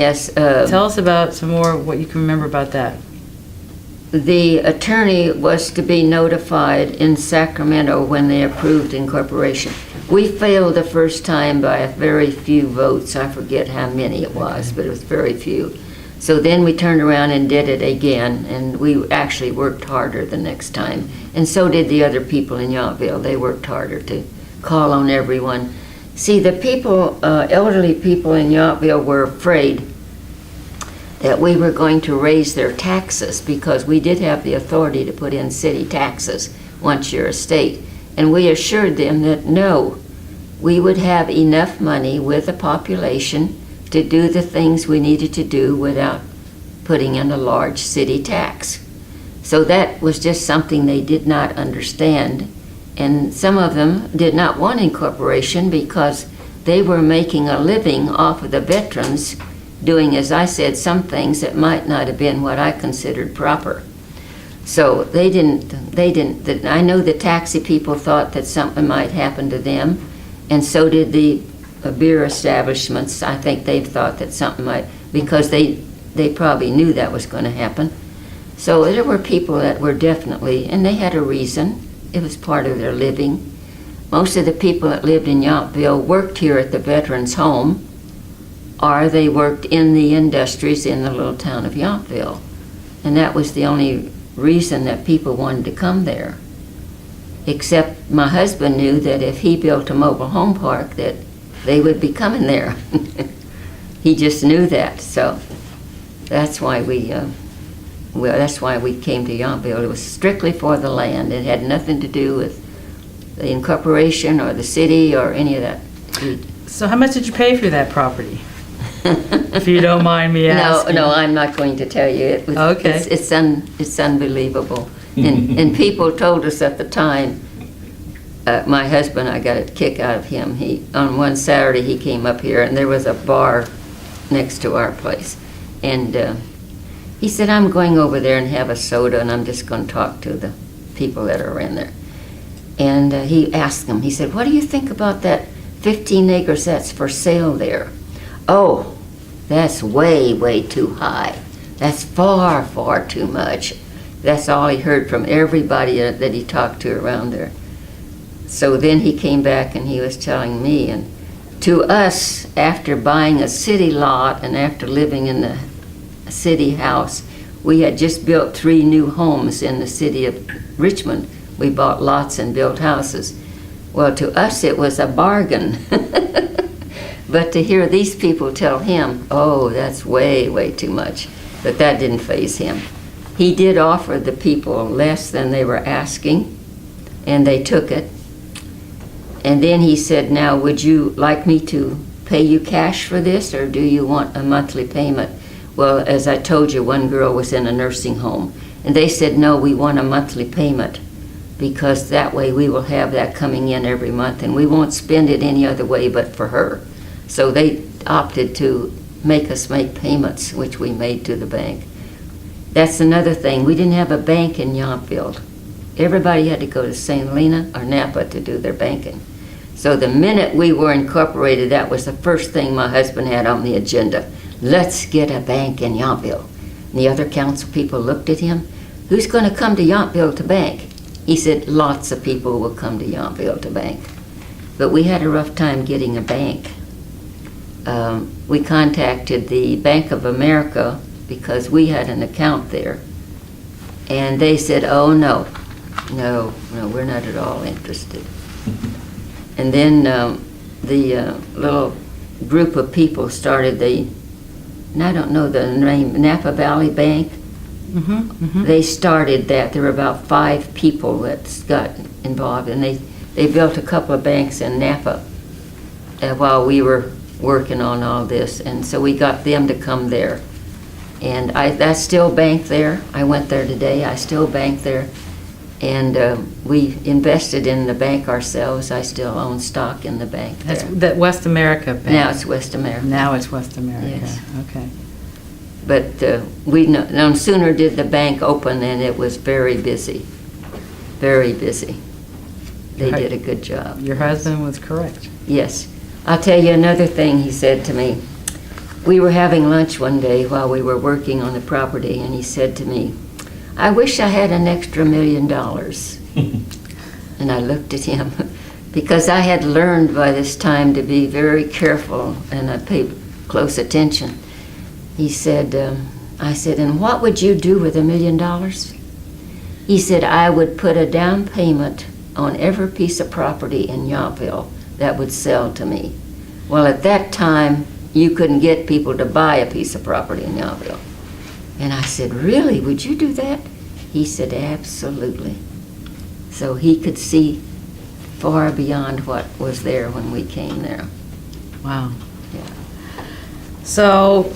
Yes. Tell us about some more what you can remember about that. The attorney was to be notified in Sacramento when they approved incorporation. We failed the first time by a very few votes. I forget how many it was, but it was very few. So then we turned around and did it again, and we actually worked harder the next time. And so did the other people in Yountville. They worked harder to call on everyone. See, the people, elderly people in Yountville were afraid that we were going to raise their taxes because we did have the authority to put in city taxes once you're a state. And we assured them that no, we would have enough money with the population to do the things we needed to do without putting in a large city tax. So that was just something they did not understand. And some of them did not want incorporation because they were making a living off of the veterans doing, as I said, some things that might not have been what I considered proper. So they didn't, I know the taxi people thought that something might happen to them, and so did the beer establishments. I think they thought that something might, because they probably knew that was going to happen. So there were people that were definitely, and they had a reason. It was part of their living. Most of the people that lived in Yountville worked here at the Veterans Home, or they worked in the industries in the little town of Yountville. And that was the only reason that people wanted to come there. Except my husband knew that if he built a mobile home park that they would be coming there. He just knew that, so that's why we came to Yountville. It was strictly for the land. It had nothing to do with the incorporation or the city or any of that. So how much did you pay for that property? If you don't mind me asking. No, I'm not going to tell you. It was, okay. It's unbelievable. And people told us at the time, my husband, I got a kick out of him. On one Saturday he came up here and there was a bar next to our place. And he said, I'm going over there and have a soda and I'm just going to talk to the people that are in there. And he asked them, he said, what do you think about that 15 acres that's for sale there? Oh, that's way, way too high. That's far, far too much. That's all he heard from everybody that he talked to around there. So then he came back and he was telling me, and to us, after buying a city lot and after living in the city house, we had just built 3 new homes in the city of Richmond. We bought lots and built houses. Well, to us it was a bargain. But to hear these people tell him, oh, that's way, way too much, but that didn't faze him. He did offer the people less than they were asking, and they took it. And then he said, now, would you like me to pay you cash for this, or do you want a monthly payment? Well, as I told you, one girl was in a nursing home, and they said, no, we want a monthly payment, because that way we will have that coming in every month, and we won't spend it any other way but for her. So they opted to make us make payments, which we made to the bank. That's another thing. We didn't have a bank in Yountville. Everybody had to go to St. Helena or Napa to do their banking. So the minute we were incorporated, that was the first thing my husband had on the agenda. Let's get a bank in Yountville. And the other council people looked at him. Who's going to come to Yountville to bank? He said, lots of people will come to Yountville to bank. But we had a rough time getting a bank. We contacted the Bank of America because we had an account there. And they said, oh, no, we're not at all interested. And then the little group of people started and I don't know the name, Napa Valley Bank. They started that. There were about 5 people that got involved, and they built a couple of banks in Napa while we were working on all this, and so we got them to come there. And I still bank there. I went there today. I still bank there. And we invested in the bank ourselves. I still own stock in the bank there. That's that West America Bank. Now it's West America. Now it's West America. Yes. Okay. But we no sooner did the bank open than it was very busy. Very busy. They did a good job. Your husband was correct. Yes. I'll tell you another thing he said to me. we were having lunch one day while we were working on the property, and he said to me, "I wish I had an extra $1 million." And I looked at him because I had learned by this time to be very careful, and I paid close attention. He said, I said, "And what would you do with $1 million?" He said, "I would put a down payment on every piece of property in Yountville that would sell to me." Well, at that time, you couldn't get people to buy a piece of property in Yountville. And I said, "Really, would you do that?" He said, "Absolutely." So he could see far beyond what was there when we came there. Wow. Yeah. So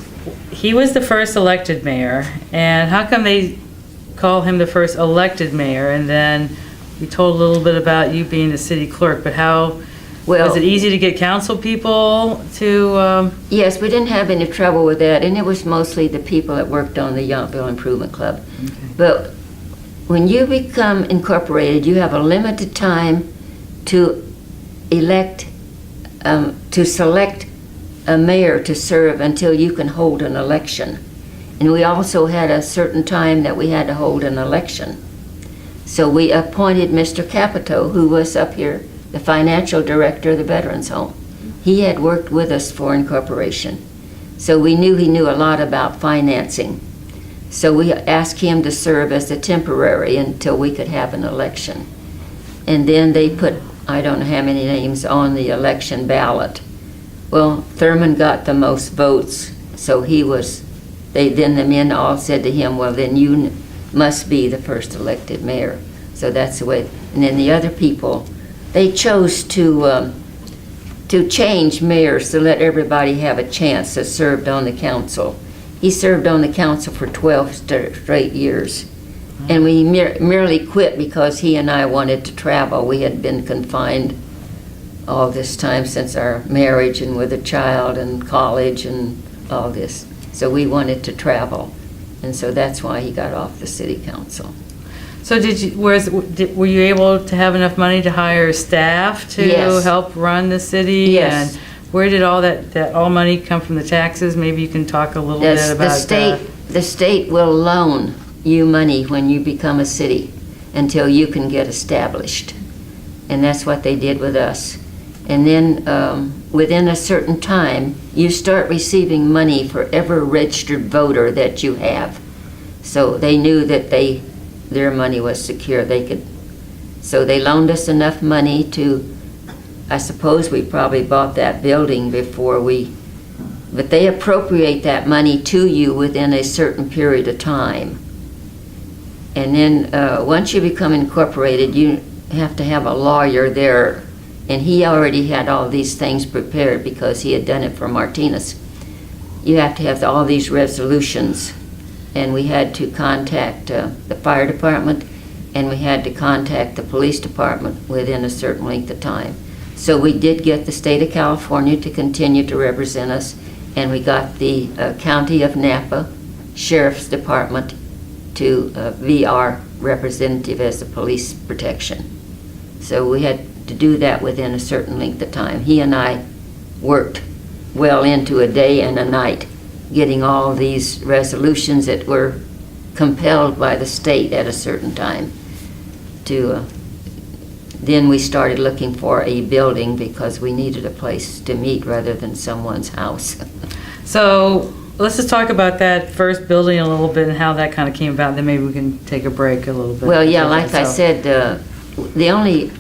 he was the first elected mayor, and how come they call him the first elected mayor? And then you told a little bit about you being the city clerk, but how, Well, was it easy to get council people to, yes, we didn't have any trouble with that, and it was mostly the people that worked on the Yountville Improvement Club. But when you become incorporated, you have a limited time to elect, to select a mayor to serve until you can hold an election. And we also had a certain time that we had to hold an election. So we appointed Mr. Capito, who was up here, the financial director of the Veterans Home. He had worked with us for incorporation. So we knew he knew a lot about financing. So we asked him to serve as a temporary until we could have an election. And then they put, I don't know how many names on the election ballot. Well, Thurman got the most votes, so he was, then the men all said to him, "Well, then you must be the first elected mayor." So that's the way. And then the other people, they chose to change mayors to let everybody have a chance that served on the council. He served on the council for 12 straight years. And we merely quit because he and I wanted to travel. We had been confined all this time since our marriage and with a child and college and all this. So we wanted to travel. And so that's why he got off the city council. so were you able to have enough money to hire staff to Yes. help run the city? Yes. And where did all that all money come from, the taxes? Maybe you can talk a little bit about that. The state will loan you money when you become a city until you can get established. And that's what they did with us. And then within a certain time, you start receiving money for every registered voter that you have. So they knew that their money was secure. So they loaned us enough money to, I suppose we probably bought that building before but they appropriate that money to you within a certain period of time. And then once you become incorporated, you have to have a lawyer there. And he already had all these things prepared because he had done it for Martinez. You have to have all these resolutions. And we had to contact the fire department, and we had to contact the police department within a certain length of time. So we did get the state of California to continue to represent us, and we got the County of Napa Sheriff's Department to be our representative as the police protection. So we had to do that within a certain length of time. He and I worked well into a day and a night getting all these resolutions that were compelled by the state at a certain time to then we started looking for a building because we needed a place to meet rather than someone's house. So let's just talk about that first building a little bit and how that kind of came about. Then maybe we can take a break a little bit. Well, yeah, like I said, the only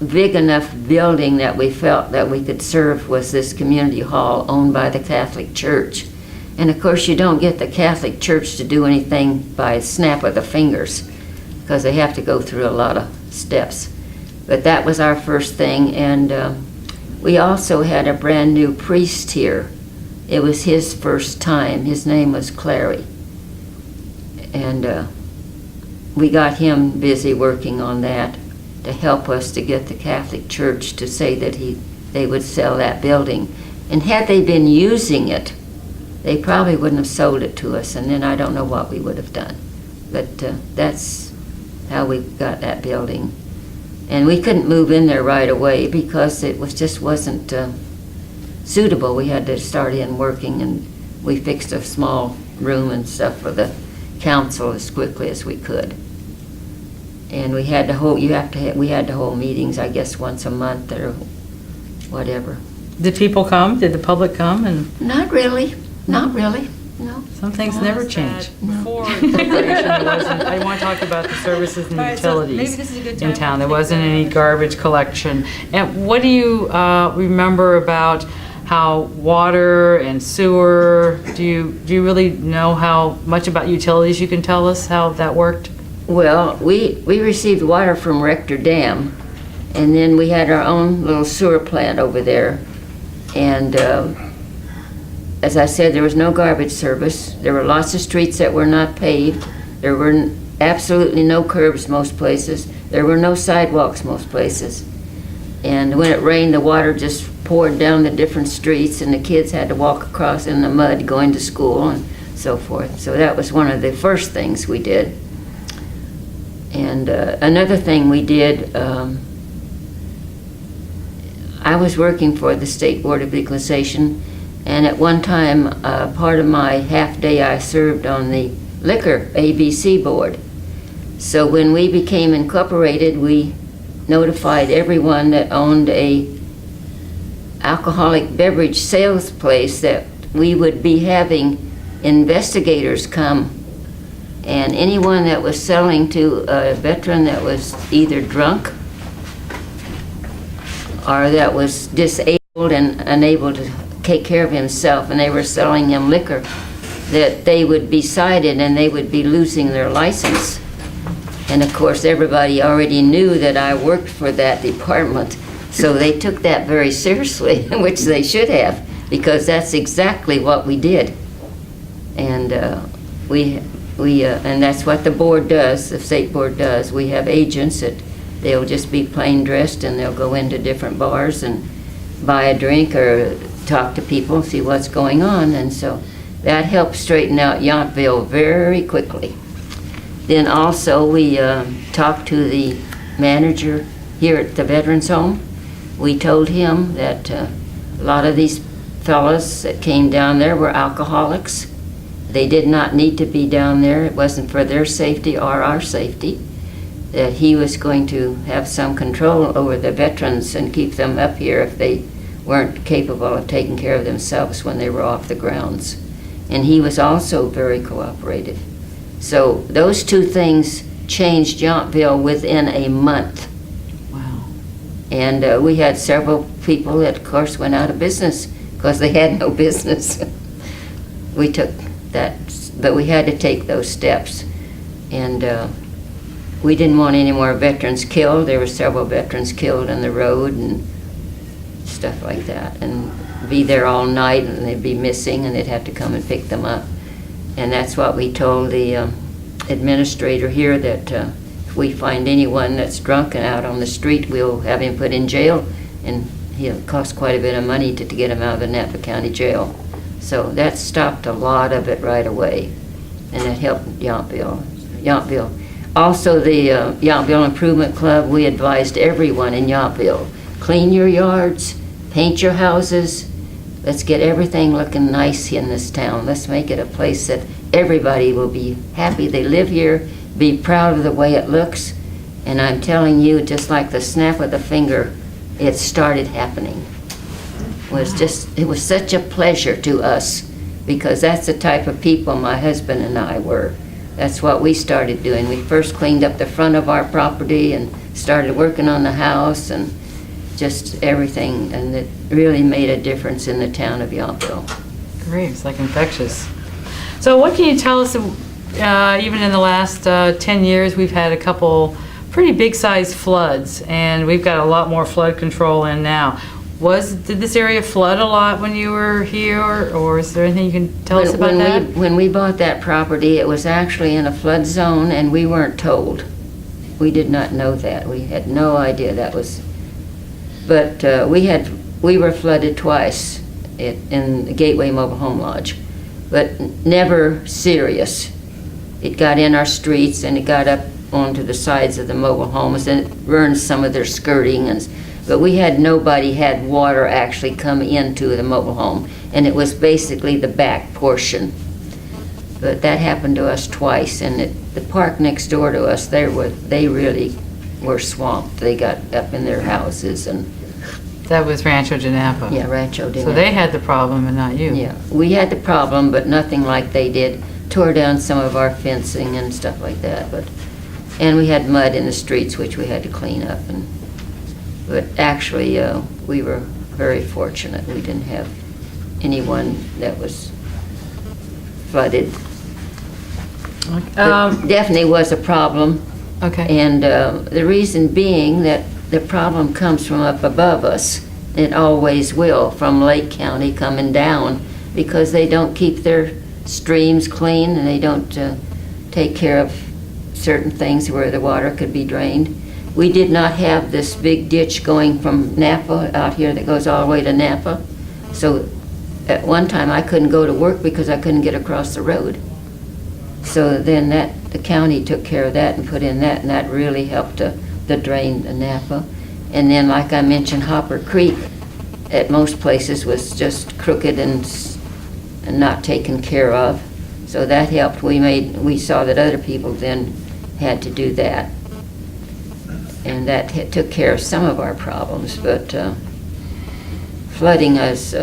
big enough building that we felt that we could serve was this community hall owned by the Catholic Church. And of course, you don't get the Catholic Church to do anything by a snap of the fingers because they have to go through a lot of steps. But that was our first thing, and we also had a brand new priest here. It was his first time. His name was Clary. And we got him busy working on that to help us to get the Catholic Church to say that they would sell that building. And had they been using it, they probably wouldn't have sold it to us, and then I don't know what we would have done. But that's how we got that building. And we couldn't move in there right away because it wasn't suitable. We had to start in working, and we fixed a small room and stuff for the council as quickly as we could. And we had to hold, we had to hold meetings, I guess, once a month or whatever. Did people come? Did the public come? And Not really, not really, no. some things never change. Before Corporation, there wasn't, I want to talk about the services and All right, so maybe utilities this is a good in time town. to There wasn't take any the- garbage collection. And what do you remember about how water and sewer, do you really know how much about utilities? You can tell us how that worked? Well, we received water from Rector Dam, and then we had our own little sewer plant over there. And as I said, there was no garbage service. There were lots of streets that were not paved. There were absolutely no curbs most places. There were no sidewalks most places. And when it rained, the water just poured down the different streets, and the kids had to walk across in the mud going to school and so forth. So that was one of the first things we did. And another thing we did, I was working for the State Board of Equalization, and at one time, part of my half-day I served on the Liquor ABC Board. So when we became incorporated, we notified everyone that owned a alcoholic beverage sales place that we would be having investigators come, and anyone that was selling to a veteran that was either drunk or that was disabled and unable to take care of himself, and they were selling him liquor, that they would be cited and they would be losing their license. And of course, everybody already knew that I worked for that department, so they took that very seriously, which they should have, because that's exactly what we did. And and that's what the board does, the state board does. We have agents that they'll just be plain dressed, and they'll go into different bars and buy a drink or talk to people, see what's going on. And so that helped straighten out Yountville very quickly. Then also we talked to the manager here at the Veterans Home. We told him that a lot of these fellas that came down there were alcoholics. They did not need to be down there. It wasn't for their safety or our safety. That he was going to have some control over the veterans and keep them up here if they weren't capable of taking care of themselves when they were off the grounds. And he was also very cooperative. So those two things changed Yountville within a month. Wow. And we had several people that, of course, went out of business because they had no business. We took that, but we had to take those steps. And we didn't want any more veterans killed. There were several veterans killed on the road and stuff like that. And be there all night, and they'd be missing, and they'd have to come and pick them up. And that's what we told the administrator here, that if we find anyone that's drunk and out on the street, we'll have him put in jail, and it'll cost quite a bit of money to get him out of the Napa County Jail. So that stopped a lot of it right away, and it helped Yountville. Also, the Yountville Improvement Club, we advised everyone in Yountville, clean your yards, paint your houses. Let's get everything looking nice in this town. Let's make it a place that everybody will be happy they live here, be proud of the way it looks. And I'm telling you, just like the snap of the finger, it started happening. It was such a pleasure to us, because that's the type of people my husband and I were. That's what we started doing. We first cleaned up the front of our property and started working on the house and just everything, and it really made a difference in the town of Yountville. Great, it's like infectious. So what can you tell us, even in the last 10 years, we've had a couple pretty big-sized floods, and we've got a lot more flood control in now. Did this area flood a lot when you were here, or is there anything you can tell us about that? When we bought that property, it was actually in a flood zone, and we weren't told. We did not know that. We had no idea that was. But we were flooded twice in the Gateway Mobile Home Lodge, but never serious. It got in our streets, and it got up onto the sides of the mobile homes, and it ruined some of their skirting, But we had nobody had water actually come into the mobile home, and it was basically the back portion. But that happened to us twice, and the park next door to us, they really were swamped. They got up in their houses, and That was Rancho de Napa. yeah, Rancho did. So they had the problem and not you. Yeah, we had the problem, but nothing like they did. Tore down some of our fencing and stuff like that, and we had mud in the streets, which we had to clean up. But actually, we were very fortunate. We didn't have anyone that was flooded. But definitely was a problem, Okay. and the reason being that the problem comes from up above us. It always will, from Lake County coming down, because they don't keep their streams clean, and they don't take care of certain things where the water could be drained. We did not have this big ditch going from Napa out here that goes all the way to Napa. So at one time, I couldn't go to work because I couldn't get across the road. So then the county took care of that and put in that, and that really helped the drain the Napa. And then, like I mentioned, Hopper Creek at most places was just crooked and not taken care of. So that helped. We saw that other people then had to do that. And that took care of some of our problems, but flooding is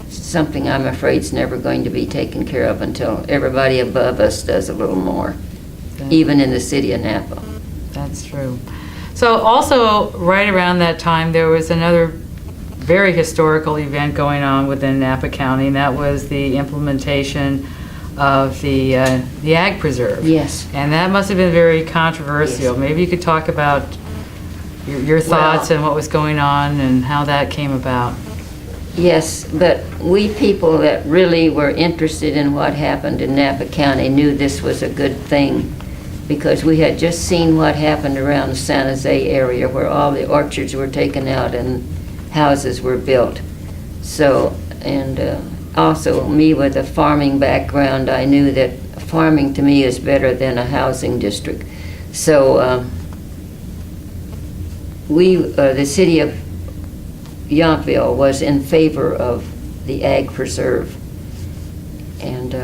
something I'm afraid is never going to be taken care of until everybody above us does a little more, even in the city of Napa. That's true. So also, right around that time, there was another very historical event going on within Napa County, and that was the implementation of the Ag Preserve. Yes. And that must have been very controversial. Yes. Maybe you could talk about your thoughts and what was going on and how that came about. Yes, but we people that really were interested in what happened in Napa County knew this was a good thing, because we had just seen what happened around the San Jose area, where all the orchards were taken out and houses were built. So, and also me with a farming background, I knew that farming to me is better than a housing district. So the city of Yountville was in favor of the Ag Preserve. And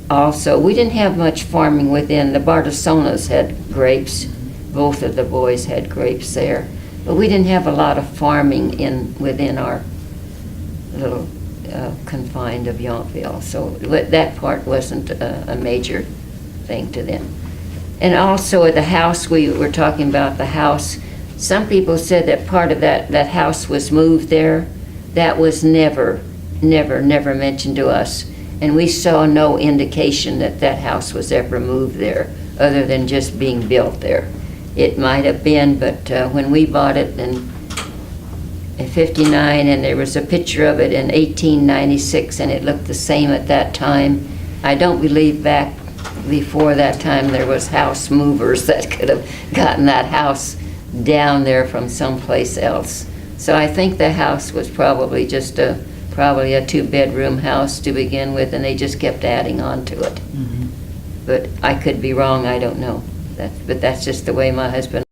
also, we didn't have much farming within. The Bartasonas had grapes. Both of the boys had grapes there. But we didn't have a lot of farming within our little confined of Yountville. So that part wasn't a major thing to them. And also at the house, we were talking about the house. Some people said that part of that house was moved there. That was never mentioned to us. And we saw no indication that house was ever moved there, other than just being built there. It might have been, but when we bought it in 59, and there was a picture of it in 1896, and it looked the same at that time. I don't believe back before that time there was house movers that could have gotten that house down there from someplace else. So I think the house was probably just probably a 2-bedroom house to begin with, and they just kept adding on to it. But I could be wrong, I don't know. But that's just the way my husband